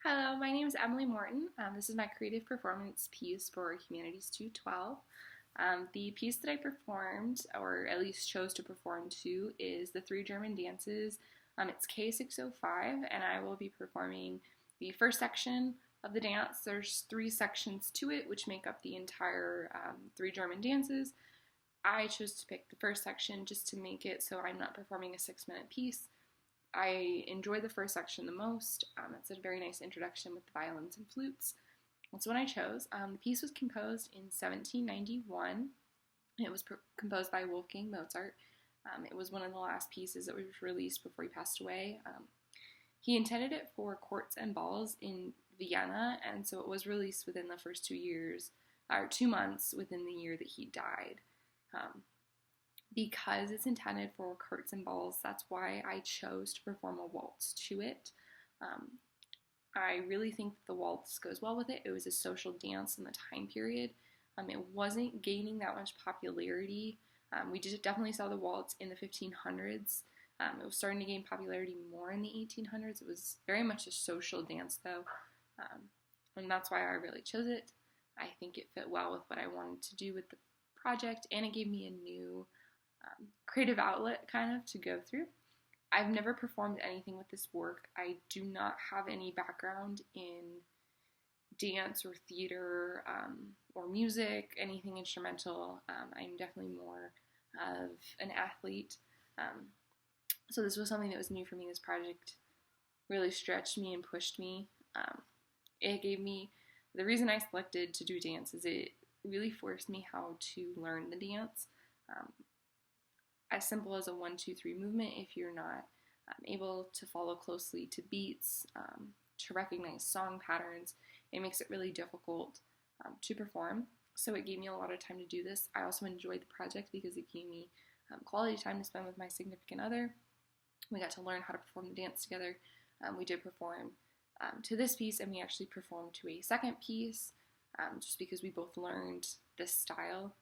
Hello, my name is Emily Morton. This is my creative performance piece for Humanities 212. The piece that I performed, or at least chose to perform to, is the Three German Dances. It's K605, and I will be performing the first section of the dance. There's three sections to it, which make up the entire Three German Dances. I chose to pick the first section just to make it so I'm not performing a 6-minute piece. I enjoy the first section the most. It's a very nice introduction with the violins and flutes. That's what I chose. The piece was composed in 1791. It was composed by Wolfgang Mozart. It was one of the last pieces that was released before he passed away. He intended it for courts and balls in Vienna, and so it was released within the first 2 years, or 2 months within the year that he died. Because it's intended for courts and balls, that's why I chose to perform a waltz to it. I really think that the waltz goes well with it. It was a social dance in the time period. It wasn't gaining that much popularity. We definitely saw the waltz in the 1500s. It was starting to gain popularity more in the 1800s. It was very much a social dance, though, and that's why I really chose it. I think it fit well with what I wanted to do with the project, and it gave me a new creative outlet kind of to go through. I've never performed anything with this work. I do not have any background in dance or theater or music, anything instrumental. I'm definitely more of an athlete. So this was something that was new for me. This project really stretched me and pushed me. It gave me, the reason I selected to do dance is it really forced me how to learn the dance. As simple as a 1-2-3 movement, if you're not able to follow closely to beats, to recognize song patterns, it makes it really difficult to perform. So it gave me a lot of time to do this. I also enjoyed the project because it gave me quality time to spend with my significant other. We got to learn how to perform the dance together. We did perform to this piece, and we actually performed to a second piece just because we both learned this style.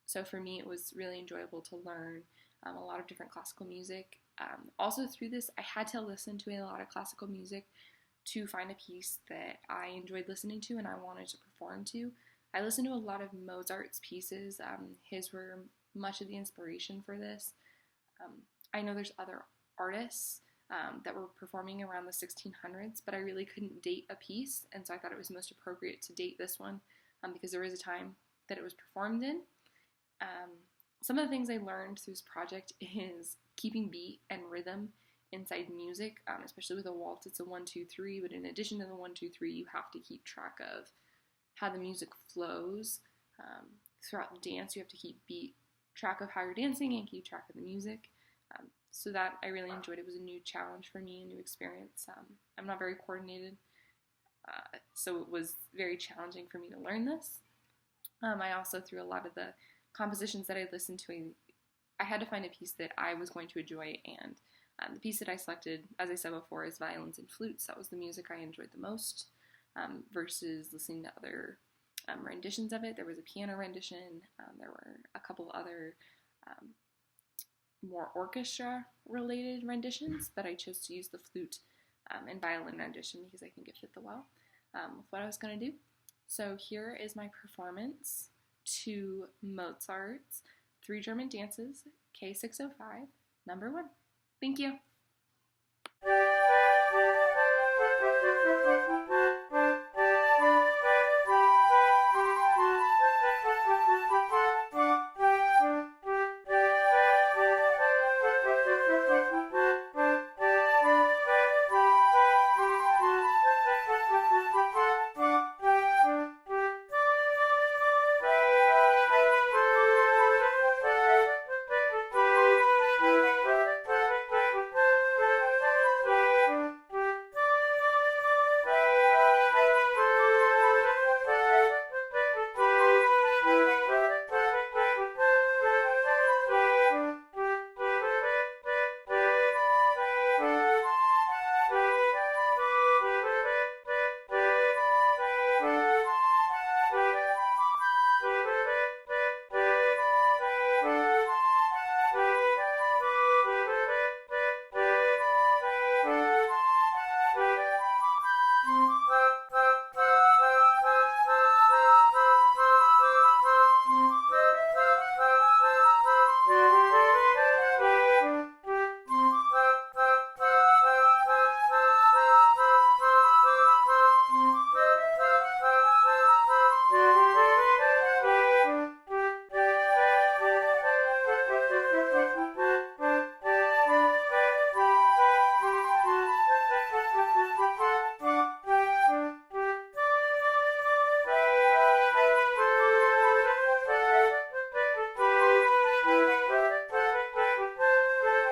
So for me, it was really enjoyable to learn a lot of different classical music. Also through this, I had to listen to a lot of classical music to find a piece that I enjoyed listening to and I wanted to perform to. I listened to a lot of Mozart's pieces. His were much of the inspiration for this. I know there's other artists that were performing around the 1600s, but I really couldn't date a piece, and so I thought it was most appropriate to date this one because there was a time that it was performed in. Some of the things I learned through this project is keeping beat and rhythm inside music, especially with a waltz. It's a 1-2-3, but in addition to the 1-2-3, you have to keep track of how the music flows. Throughout the dance, you have to keep track of how you're dancing and keep track of the music. So that I really enjoyed. It was a new challenge for me, a new experience. I'm not very coordinated, so it was very challenging for me to learn this. I also, through a lot of the compositions that I listened to, I had to find a piece that I was going to enjoy, and the piece that I selected, as I said before, is violins and flutes. That was the music I enjoyed the most, versus listening to other renditions of it. There was a piano rendition, there were a couple other more orchestra-related renditions, but I chose to use the flute and violin rendition because I think it fit the well with what I was going to do. So here is my performance to Mozart's Three German Dances, K605, number 1. Thank you.